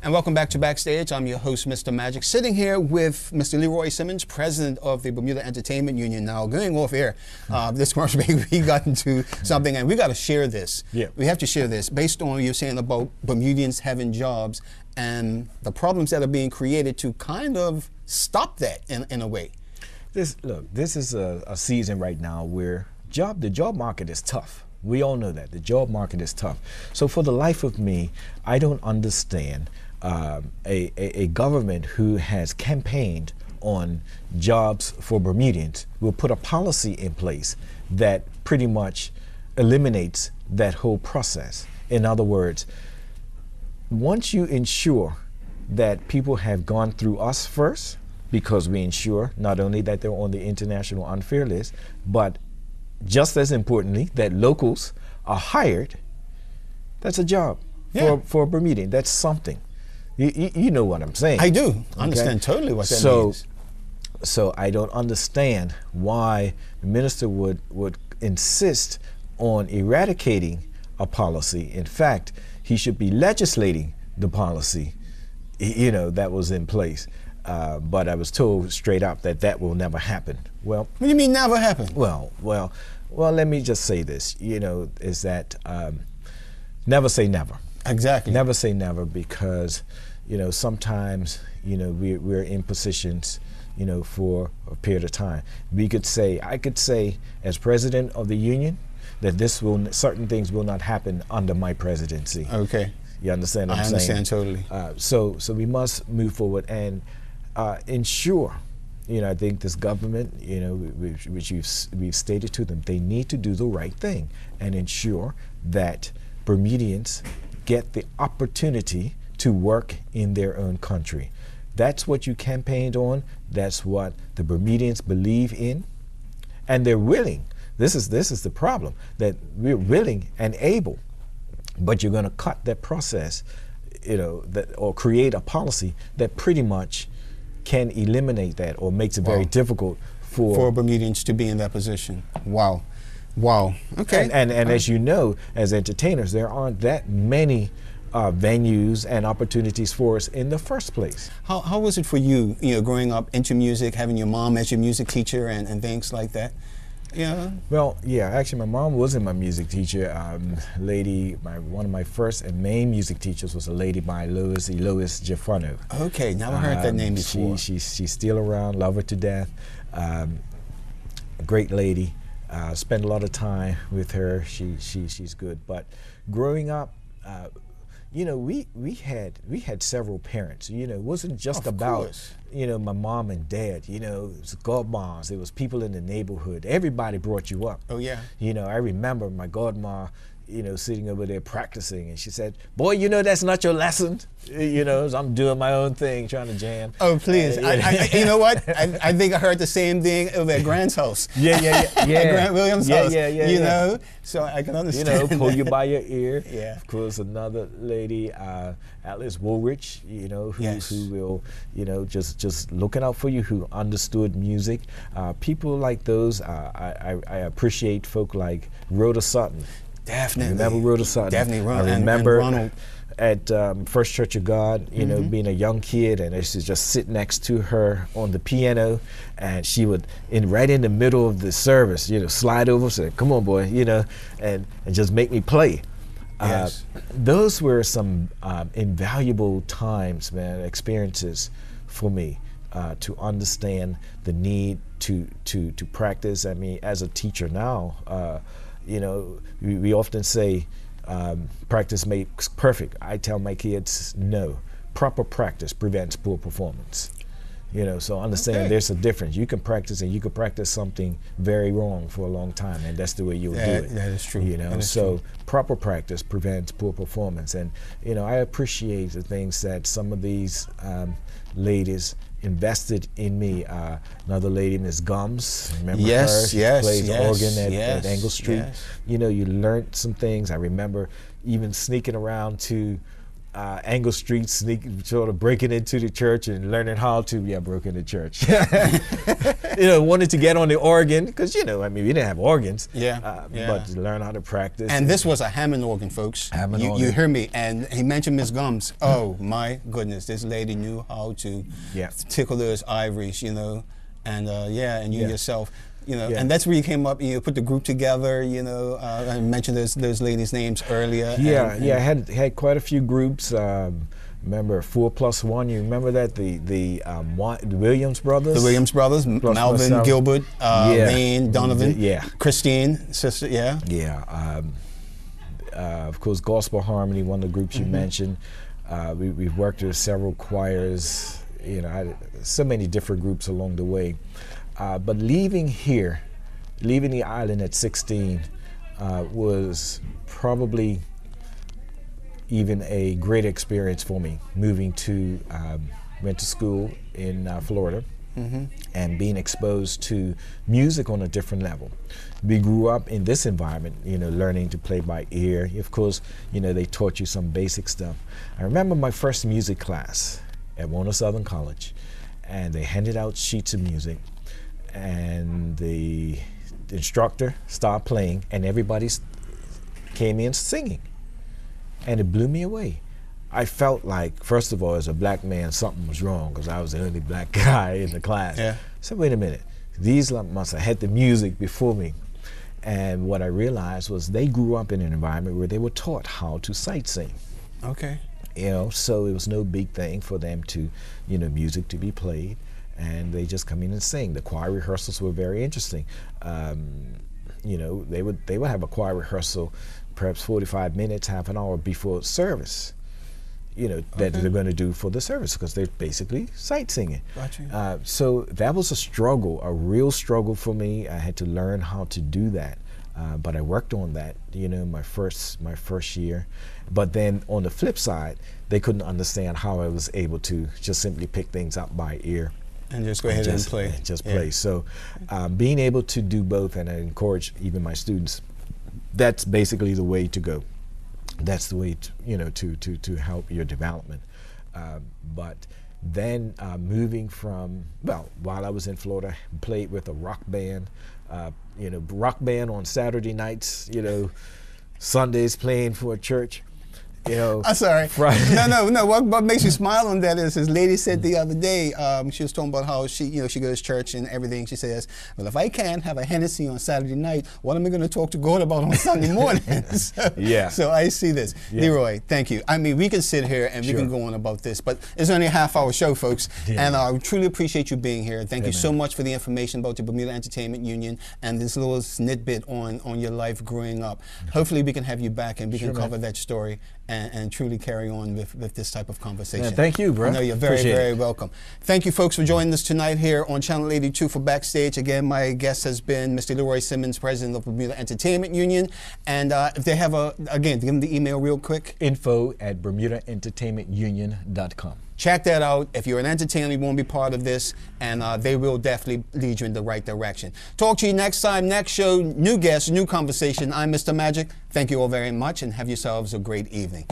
And welcome back to Backstage. I'm your host, Mr. Magic, sitting here with Mr. Leroy Simmons, president of the Bermuda Entertainment Union. Now, going off air, this commercial break, we got into something, and we got to share this. Yeah. We have to share this based on what you're saying about Bermudians having jobs and the problems that are being created to kind of stop that in a way. Look, this is a season right now where the job market is tough. We all know that. The job market is tough. So for the life of me, I don't understand a government who has campaigned on jobs for Bermudians will put a policy in place that pretty much eliminates that whole process. In other words, once you ensure that people have gone through us first, because we ensure not only that they're on the international unfair list, but just as importantly, that locals are hired, that's a job for a Bermudian. That's something. You know what I'm saying. I do. I understand totally what that means. So I don't understand why the minister would insist on eradicating a policy. In fact, he should be legislating the policy, that was in place. But I was told straight up that will never happen. Well, what do you mean never happen? Well, let me just say this, is that never say never. Exactly. Never say never, because, sometimes, we're in positions, for a period of time. I could say as president of the union that certain things will not happen under my presidency. Okay. You understand what I'm saying? I understand totally. So we must move forward and ensure, I think this government, which we've stated to them, they need to do the right thing and ensure that Bermudians get the opportunity to work in their own country. That's what you campaigned on. That's what the Bermudians believe in, and they're willing. This is the problem, that we're willing and able, but you're going to cut that process, or create a policy that pretty much can eliminate that or makes it very difficult for Bermudians to be in that position. Wow. Wow. Okay. And as you know, as entertainers, there aren't that many venues and opportunities for us in the first place. How was it for you, growing up into music, having your mom as your music teacher and things like that? Yeah. Well, yeah, actually my mom wasn't my music teacher. One of my first and main music teachers was a lady by Lois Jafano. Okay, never heard that name before. She's still around, love her to death. A great lady. Spend a lot of time with her. She's good. But growing up, we had several parents. It wasn't just about my mom and dad. It was godmas. It was people in the neighborhood. Everybody brought you up. Oh yeah. I remember my godma, sitting over there practicing, and she said, "Boy, that's not your lesson." So I'm doing my own thing, trying to jam. Oh please, you know what? I think I heard the same thing over at Grant's house. Yeah. At Grant Williams' house. Yeah. So I can understand. Pull you by your ear. Yeah. Of course, another lady, Alice Woolrich, who will, just looking out for you, who understood music. People like those, I appreciate folk like Rhoda Sutton. Definitely. Remember Rhoda Sutton? Definitely. I remember and Ronald. At First Church of God, being a young kid, and I used to just sit next to her on the piano, and she would, right in the middle of the service, slide over, say, "Come on, boy," and just make me play. Yes. Those were some invaluable times, man, experiences for me to understand the need to practice. I mean, as a teacher now, we often say, practice makes perfect. I tell my kids, no. Proper practice prevents poor performance. So understand there's a difference. You can practice, and you can practice something very wrong for a long time, and that's the way you'll do it. That is true. So proper practice prevents poor performance. And, I appreciate the things that some of these ladies invested in me. Another lady, Miss Gums, remember her? She plays organ at Engle Street. Yes. You learned some things. I remember even sneaking around to Angle Street, sort of breaking into the church and learning how to, broke into church. Wanted to get on the organ because, we didn't have organs. But to learn how to practice. And this was a Hammond organ, folks. Hammond organ. You hear me? And he mentioned Miss Gums. Oh, my goodness. This lady knew how to tickle those ivories, and and you yourself. And that's where you came up. You put the group together. I mentioned those ladies' names earlier. I had quite a few groups. Remember 4+1? You remember that the Williams brothers? The Williams brothers, Malvin, myself. Gilbert, Vane, Donovan, Christine, sister. Of course, Gospel Harmony, one of the groups you mentioned. We've worked with several choirs. So many different groups along the way. But leaving the island at 16 was probably even a great experience for me. Went to school in Florida and being exposed to music on a different level. We grew up in this environment, learning to play by ear. Of course, they taught you some basic stuff. I remember my first music class at Warner Southern College, and they handed out sheets of music. And the instructor started playing, and everybody came in singing, and it blew me away. I felt like, first of all, as a black man, something was wrong because I was the only black guy in the class. So wait a minute, these must have had the music before me. And what I realized was they grew up in an environment where they were taught how to sight sing. Okay. So it was no big thing for them to, music to be played. And they just come in and sing. The choir rehearsals were very interesting. They would have a choir rehearsal, perhaps 45 minutes, half an hour before service. That they're going to do for the service because they're basically sight singing. Gotcha. So that was a struggle, a real struggle for me. I had to learn how to do that. But I worked on that, my first year. But then on the flip side, they couldn't understand how I was able to just simply pick things up by ear. And just go ahead and play. Play. So being able to do both, and I encourage even my students, that's basically the way to go. That's the way to help your development. But then moving from, while I was in Florida, played with a rock band, on Saturday nights, Sundays playing for a church. I'm sorry. No. What makes you smile on that is his lady said the other day, she was talking about how she goes to church and everything. She says, well, if I can't have a Hennessy on Saturday night, what am I going to talk to God about on Sunday morning? So I see this. Leroy, thank you. I mean, we can sit here and we can go on about this, but it's only a half-hour show, folks. And I truly appreciate you being here. Thank you so much for the information about the Bermuda Entertainment Union and this little snippet on your life growing up. Hopefully we can have you back and we can cover that story and truly carry on with this type of conversation. Thank you, bro. I know you're very welcome. Thank you, folks, for joining us tonight here on Channel 82 for Backstage. Again, my guest has been Mr. Leroy Simmons, President of Bermuda Entertainment Union. And if they have again, give them the email real quick. info@bermudaentertainmentunion.com. Check that out. If you're an entertainer, you want to be part of this, and they will definitely lead you in the right direction. Talk to you next time, next show, new guests, new conversation. I'm Mr. Magic. Thank you all very much, and have yourselves a great evening.